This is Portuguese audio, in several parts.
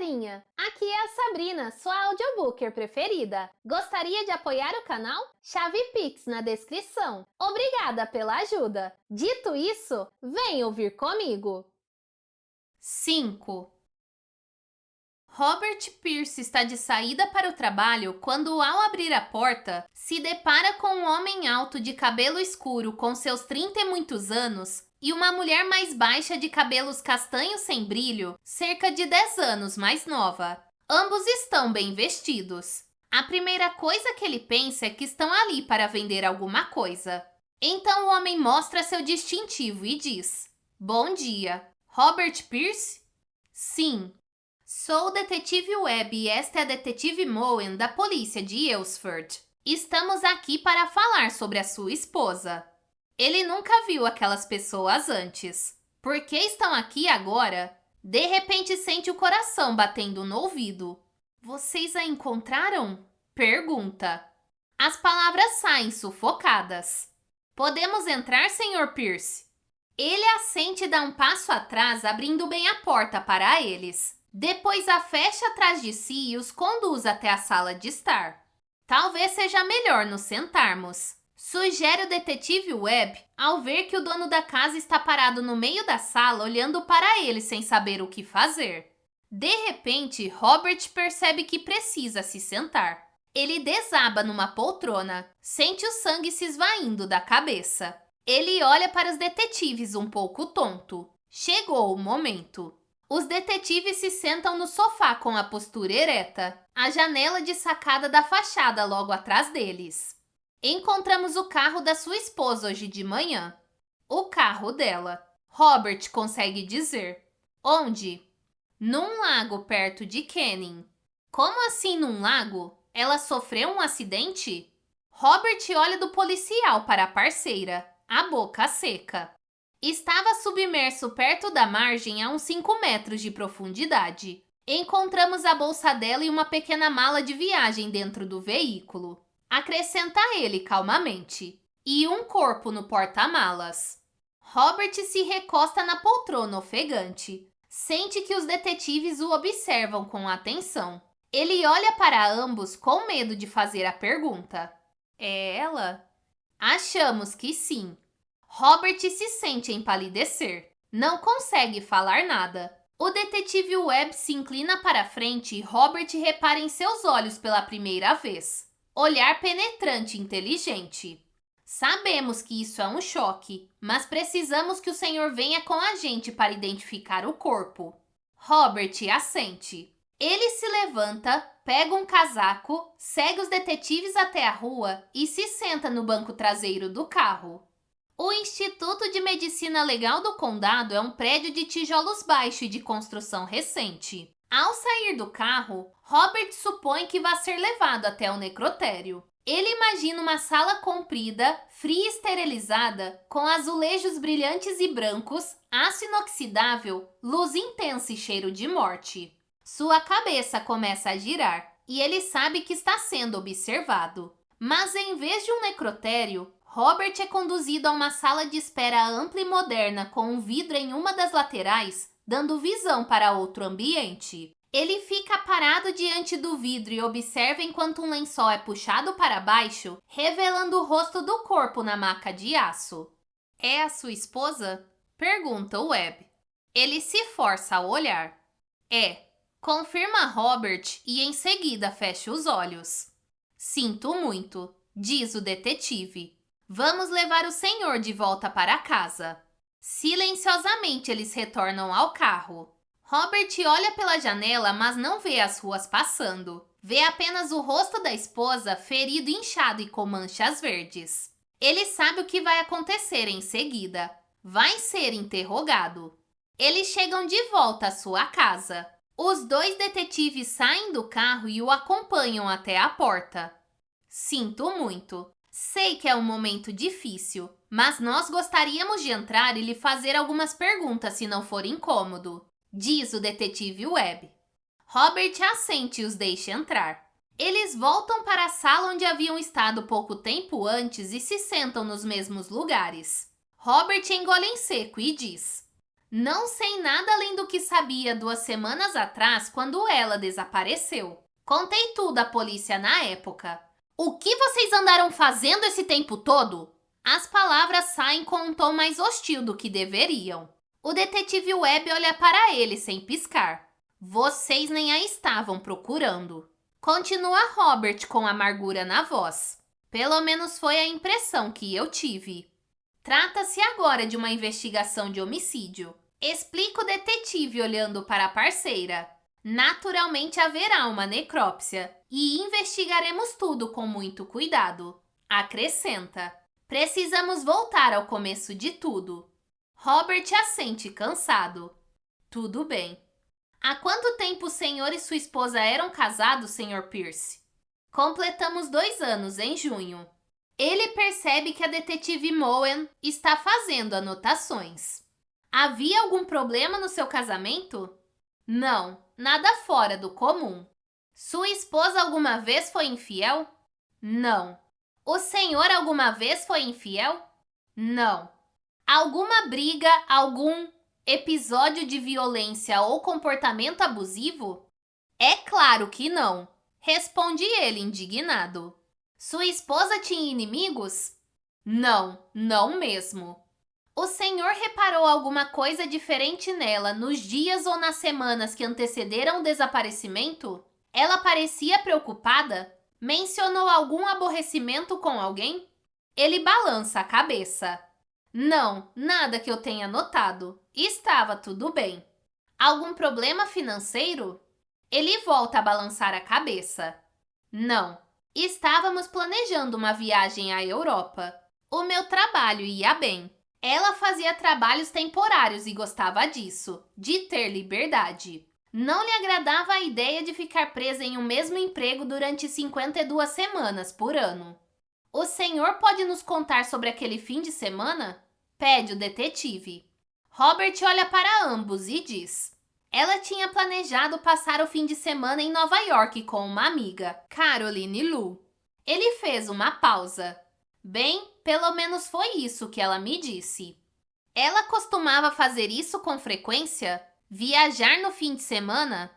galerinha! Aqui é a Sabrina, sua audiobooker preferida. Gostaria de apoiar o canal? Chave Pix na descrição. Obrigada pela ajuda. Dito isso, vem ouvir comigo. 5. Robert Pierce está de saída para o trabalho quando, ao abrir a porta, se depara com um homem alto de cabelo escuro com seus 30 e muitos anos e uma mulher mais baixa de cabelos castanhos sem brilho, cerca de 10 anos mais nova. Ambos estão bem vestidos. A primeira coisa que ele pensa é que estão ali para vender alguma coisa. Então o homem mostra seu distintivo e diz: "Bom dia, Robert Pierce?" "Sim. Sou o detetive Webb e esta é a detetive Moen da polícia de Aylesford. Estamos aqui para falar sobre a sua esposa." Ele nunca viu aquelas pessoas antes. Por que estão aqui agora? De repente sente o coração batendo no ouvido. "Vocês a encontraram?" pergunta. As palavras saem sufocadas. "Podemos entrar, Sr. Pierce?" Ele assente e dá um passo atrás, abrindo bem a porta para eles. Depois a fecha atrás de si e os conduz até a sala de estar. "Talvez seja melhor nos sentarmos", sugere o detetive Webb ao ver que o dono da casa está parado no meio da sala olhando para ele sem saber o que fazer. De repente, Robert percebe que precisa se sentar. Ele desaba numa poltrona, sente o sangue se esvaindo da cabeça. Ele olha para os detetives um pouco tonto. Chegou o momento. Os detetives se sentam no sofá com a postura ereta, a janela de sacada da fachada logo atrás deles. "Encontramos o carro da sua esposa hoje de manhã." "O carro dela," Robert consegue dizer. "Onde?" "Num lago perto de Canning." "Como assim num lago? Ela sofreu um acidente?" Robert olha do policial para a parceira, a boca seca. "Estava submerso perto da margem a uns 5 metros de profundidade. Encontramos a bolsa dela e uma pequena mala de viagem dentro do veículo." Acrescenta ele calmamente. "E um corpo no porta-malas." Robert se recosta na poltrona ofegante. Sente que os detetives o observam com atenção. Ele olha para ambos com medo de fazer a pergunta. "É ela?" "Achamos que sim." Robert se sente empalidecer. Não consegue falar nada. O detetive Webb se inclina para frente e Robert repara em seus olhos pela primeira vez. Olhar penetrante e inteligente. "Sabemos que isso é um choque, mas precisamos que o senhor venha com a gente para identificar o corpo." Robert assente. Ele se levanta, pega um casaco, segue os detetives até a rua e se senta no banco traseiro do carro. O Instituto de Medicina Legal do Condado é um prédio de tijolos baixos e de construção recente. Ao sair do carro, Robert supõe que vai ser levado até o necrotério. Ele imagina uma sala comprida, fria e esterilizada, com azulejos brilhantes e brancos, aço inoxidável, luz intensa e cheiro de morte. Sua cabeça começa a girar e ele sabe que está sendo observado. Mas em vez de um necrotério, Robert é conduzido a uma sala de espera ampla e moderna com um vidro em uma das laterais, dando visão para outro ambiente. Ele fica parado diante do vidro e observa enquanto um lençol é puxado para baixo, revelando o rosto do corpo na maca de aço. "É a sua esposa?" pergunta Webb. Ele se força a olhar. "É," confirma Robert e em seguida fecha os olhos. "Sinto muito," diz o detetive. "Vamos levar o senhor de volta para casa." Silenciosamente eles retornam ao carro. Robert olha pela janela, mas não vê as ruas passando. Vê apenas o rosto da esposa ferido, inchado e com manchas verdes. Ele sabe o que vai acontecer em seguida. Vai ser interrogado. Eles chegam de volta à sua casa. Os dois detetives saem do carro e o acompanham até a porta. "Sinto muito. Sei que é um momento difícil, mas nós gostaríamos de entrar e lhe fazer algumas perguntas se não for incômodo", diz o detetive Webb. Robert assente e os deixa entrar. Eles voltam para a sala onde haviam estado pouco tempo antes e se sentam nos mesmos lugares. Robert engole em seco e diz: Não sei nada além do que sabia 2 semanas atrás quando ela desapareceu. Contei tudo à polícia na época. O que vocês andaram fazendo esse tempo todo? As palavras saem com um tom mais hostil do que deveriam. O detetive Webb olha para ele sem piscar. Vocês nem a estavam procurando. Continua Robert com amargura na voz. Pelo menos foi a impressão que eu tive. Trata-se agora de uma investigação de homicídio. Explica o detetive olhando para a parceira. Naturalmente haverá uma necrópsia e investigaremos tudo com muito cuidado. Acrescenta. Precisamos voltar ao começo de tudo. Robert assente cansado. Tudo bem. Há quanto tempo o senhor e sua esposa eram casados, Sr. Pierce? Completamos 2 anos em junho. Ele percebe que a detetive Moen está fazendo anotações. Havia algum problema no seu casamento? Não, nada fora do comum. Sua esposa alguma vez foi infiel? Não. O senhor alguma vez foi infiel? Não. Alguma briga, algum episódio de violência ou comportamento abusivo? É claro que não, responde ele indignado. Sua esposa tinha inimigos? Não, não mesmo. O senhor reparou alguma coisa diferente nela nos dias ou nas semanas que antecederam o desaparecimento? Ela parecia preocupada? Mencionou algum aborrecimento com alguém? Ele balança a cabeça. Não, nada que eu tenha notado. Estava tudo bem. Algum problema financeiro? Ele volta a balançar a cabeça. Não. Estávamos planejando uma viagem à Europa. O meu trabalho ia bem. Ela fazia trabalhos temporários e gostava disso, de ter liberdade. Não lhe agradava a ideia de ficar presa em um mesmo emprego durante 52 semanas por ano. O senhor pode nos contar sobre aquele fim de semana? Pede o detetive. Robert olha para ambos e diz: ela tinha planejado passar o fim de semana em Nova York com uma amiga, Caroline Lu. Ele fez uma pausa. Bem, pelo menos foi isso que ela me disse. Ela costumava fazer isso com frequência? Viajar no fim de semana?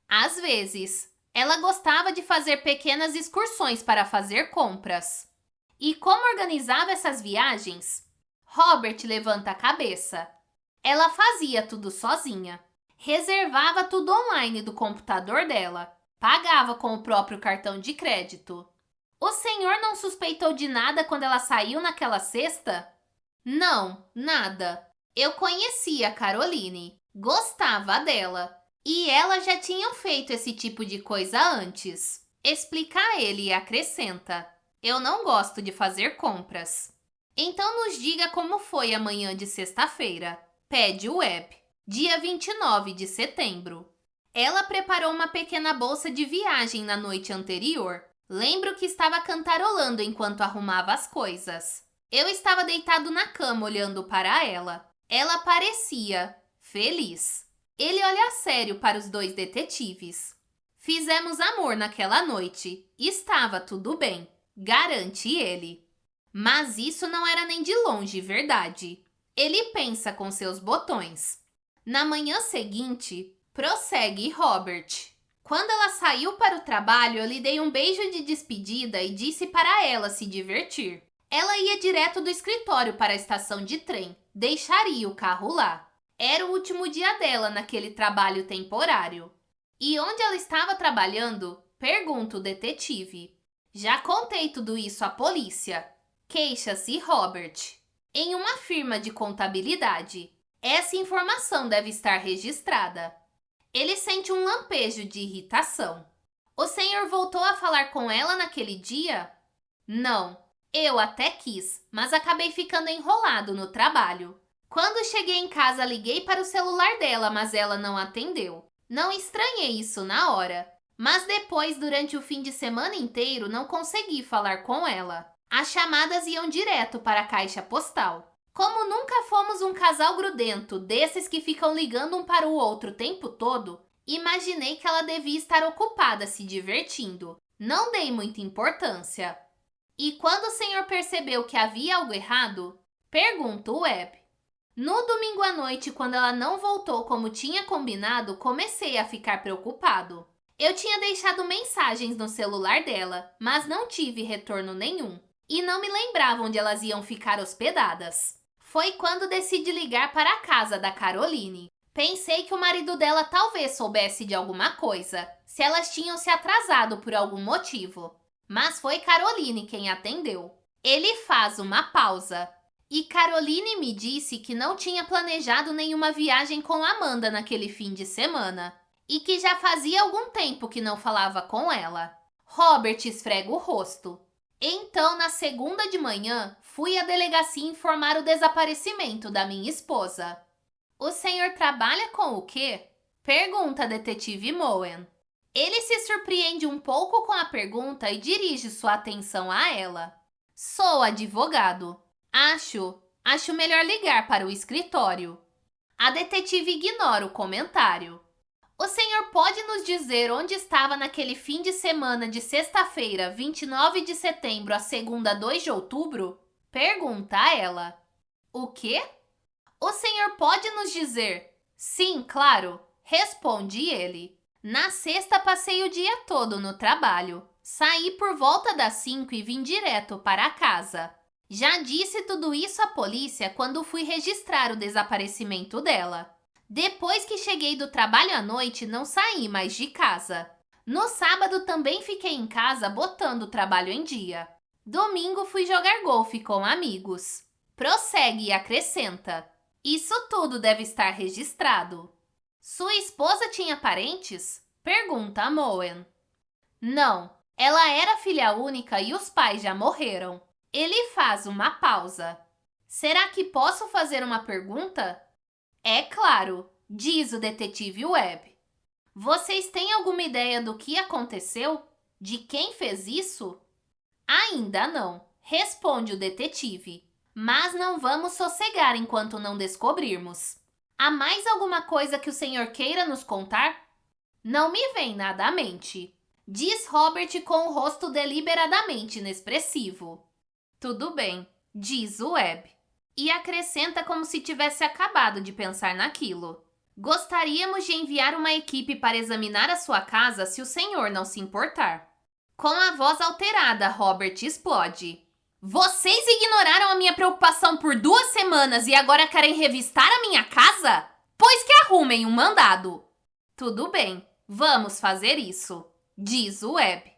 Às vezes. Ela gostava de fazer pequenas excursões para fazer compras. E como organizava essas viagens? Robert levanta a cabeça. Ela fazia tudo sozinha. Reservava tudo online do computador dela. Pagava com o próprio cartão de crédito. O senhor não suspeitou de nada quando ela saiu naquela sexta? Não, nada. Eu conhecia a Caroline. Gostava dela. E elas já tinham feito esse tipo de coisa antes. Explica a ele e acrescenta. Eu não gosto de fazer compras. Então nos diga como foi a manhã de sexta-feira. Pede o Webb. Dia 29 de setembro. Ela preparou uma pequena bolsa de viagem na noite anterior. Lembro que estava cantarolando enquanto arrumava as coisas. Eu estava deitado na cama olhando para ela. Ela parecia feliz. Ele olha sério para os 2 detetives. Fizemos amor naquela noite. Estava tudo bem, garante ele. Mas isso não era nem de longe verdade. Ele pensa com seus botões. Na manhã seguinte, prossegue Robert. Quando ela saiu para o trabalho, eu lhe dei um beijo de despedida e disse para ela se divertir. Ela ia direto do escritório para a estação de trem. Deixaria o carro lá. Era o último dia dela naquele trabalho temporário. E onde ela estava trabalhando? Pergunta o detetive. Já contei tudo isso à polícia. Queixa-se Robert. Em uma firma de contabilidade. Essa informação deve estar registrada. Ele sente um lampejo de irritação. O senhor voltou a falar com ela naquele dia? Não. Eu até quis, mas acabei ficando enrolado no trabalho. Quando cheguei em casa, liguei para o celular dela, mas ela não atendeu. Não estranhei isso na hora. Mas depois, durante o fim de semana inteiro, não consegui falar com ela. As chamadas iam direto para a caixa postal. Como nunca fomos um casal grudento, desses que ficam ligando um para o outro o tempo todo, imaginei que ela devia estar ocupada se divertindo. Não dei muita importância. E quando o senhor percebeu que havia algo errado? Pergunta o Webb. No domingo à noite, quando ela não voltou como tinha combinado, comecei a ficar preocupado. Eu tinha deixado mensagens no celular dela, mas não tive retorno nenhum. E não me lembrava onde elas iam ficar hospedadas. Foi quando decidi ligar para a casa da Caroline. Pensei que o marido dela talvez soubesse de alguma coisa, se elas tinham se atrasado por algum motivo. Mas foi Caroline quem atendeu. Ele faz uma pausa. E Caroline me disse que não tinha planejado nenhuma viagem com Amanda naquele fim de semana. E que já fazia algum tempo que não falava com ela. Robert esfrega o rosto. Então, na segunda de manhã, fui à delegacia informar o desaparecimento da minha esposa. O senhor trabalha com o quê? Pergunta a detetive Moen. Ele se surpreende um pouco com a pergunta e dirige sua atenção a ela. Sou advogado. Acho melhor ligar para o escritório. A detetive ignora o comentário. O senhor pode nos dizer onde estava naquele fim de semana de sexta-feira, 29 de setembro, a segunda, 2 de outubro? Pergunta a ela. O quê? O senhor pode nos dizer? Sim, claro, responde ele. Na sexta passei o dia todo no trabalho. Saí por volta das 5 e vim direto para casa. Já disse tudo isso à polícia quando fui registrar o desaparecimento dela. Depois que cheguei do trabalho à noite, não saí mais de casa. No sábado também fiquei em casa botando o trabalho em dia. Domingo fui jogar golfe com amigos. Prossegue e acrescenta. Isso tudo deve estar registrado. Sua esposa tinha parentes? Pergunta a Moen. Não, ela era filha única e os pais já morreram. Ele faz uma pausa. Será que posso fazer uma pergunta? É claro, diz o detetive Webb. Vocês têm alguma ideia do que aconteceu? De quem fez isso? Ainda não, responde o detetive. Mas não vamos sossegar enquanto não descobrirmos. Há mais alguma coisa que o senhor queira nos contar? Não me vem nada à mente, diz Robert com o rosto deliberadamente inexpressivo. Tudo bem, diz o Webb. E acrescenta como se tivesse acabado de pensar naquilo. Gostaríamos de enviar uma equipe para examinar a sua casa se o senhor não se importar. Com a voz alterada, Robert explode. Vocês ignoraram a minha preocupação por 2 semanas e agora querem revistar a minha casa? Pois que arrumem um mandado. Tudo bem, vamos fazer isso, diz o Webb.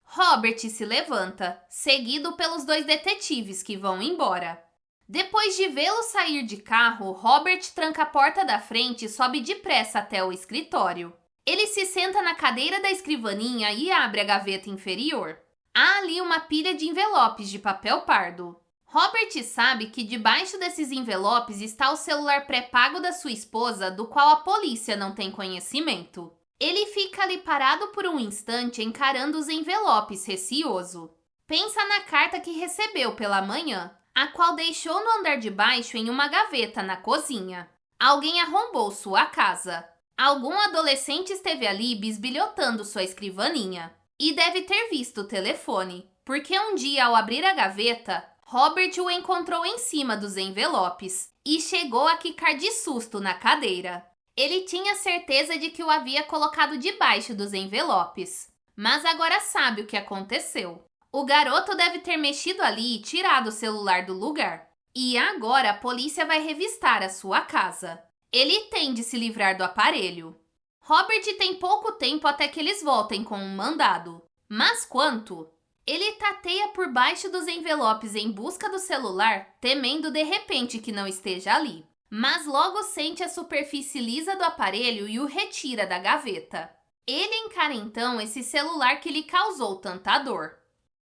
Robert se levanta, seguido pelos 2 detetives que vão embora. Depois de vê-lo sair de carro, Robert tranca a porta da frente e sobe depressa até o escritório. Ele se senta na cadeira da escrivaninha e abre a gaveta inferior. Há ali uma pilha de envelopes de papel pardo. Robert sabe que debaixo desses envelopes está o celular pré-pago da sua esposa, do qual a polícia não tem conhecimento. Ele fica ali parado por um instante encarando os envelopes, receoso. Pensa na carta que recebeu pela manhã, a qual deixou no andar de baixo em uma gaveta na cozinha. Alguém arrombou sua casa. Algum adolescente esteve ali bisbilhotando sua escrivaninha. E deve ter visto o telefone, porque um dia, ao abrir a gaveta, Robert o encontrou em cima dos envelopes e chegou a quicar de susto na cadeira. Ele tinha certeza de que o havia colocado debaixo dos envelopes, mas agora sabe o que aconteceu. O garoto deve ter mexido ali e tirado o celular do lugar. E agora a polícia vai revistar a sua casa. Ele tem de se livrar do aparelho. Robert tem pouco tempo até que eles voltem com um mandado. Mas quanto? Ele tateia por baixo dos envelopes em busca do celular, temendo de repente que não esteja ali. Mas logo sente a superfície lisa do aparelho e o retira da gaveta. Ele encara então esse celular que lhe causou tanta dor.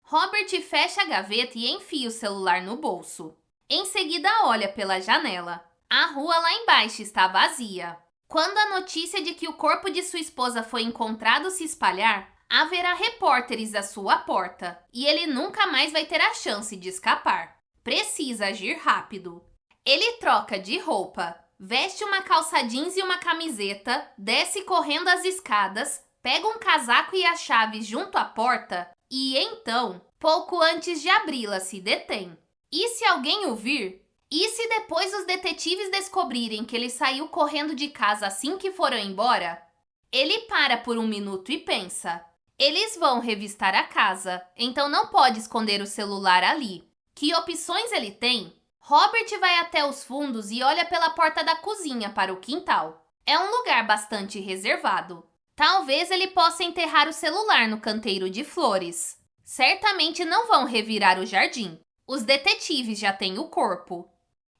Robert fecha a gaveta e enfia o celular no bolso. Em seguida olha pela janela. A rua lá embaixo está vazia. Quando a notícia de que o corpo de sua esposa foi encontrado se espalhar, haverá repórteres à sua porta e ele nunca mais vai ter a chance de escapar. Precisa agir rápido. Ele troca de roupa, veste uma calça jeans e uma camiseta, desce correndo as escadas, pega um casaco e as chaves junto à porta e então, pouco antes de abri-la, se detém. E se alguém o vir, E se depois os detetives descobrirem que ele saiu correndo de casa assim que foram embora? Ele para por um minuto e pensa. Eles vão revistar a casa, então não pode esconder o celular ali. Que opções ele tem? Robert vai até os fundos e olha pela porta da cozinha para o quintal. É um lugar bastante reservado. Talvez ele possa enterrar o celular no canteiro de flores. Certamente não vão revirar o jardim. Os detetives já têm o corpo.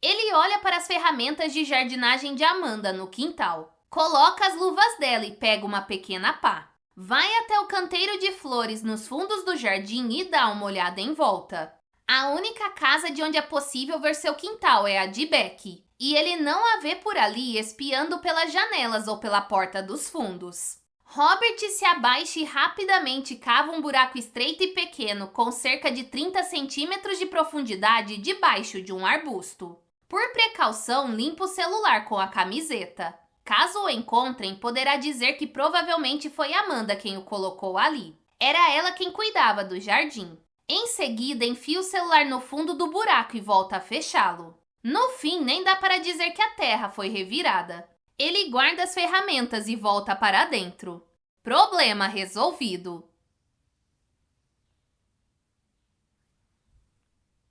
Ele olha para as ferramentas de jardinagem de Amanda no quintal. Coloca as luvas dela e pega uma pequena pá. Vai até o canteiro de flores nos fundos do jardim e dá uma olhada em volta. A única casa de onde é possível ver seu quintal é a de Becky. E ele não a vê por ali espiando pelas janelas ou pela porta dos fundos. Robert se abaixa e rapidamente cava um buraco estreito e pequeno com cerca de 30 centímetros de profundidade debaixo de um arbusto. Por precaução, limpa o celular com a camiseta. Caso o encontrem, poderá dizer que provavelmente foi Amanda quem o colocou ali. Era ela quem cuidava do jardim. Em seguida, enfia o celular no fundo do buraco e volta a fechá-lo. No fim, nem dá para dizer que a terra foi revirada. Ele guarda as ferramentas e volta para dentro. Problema resolvido.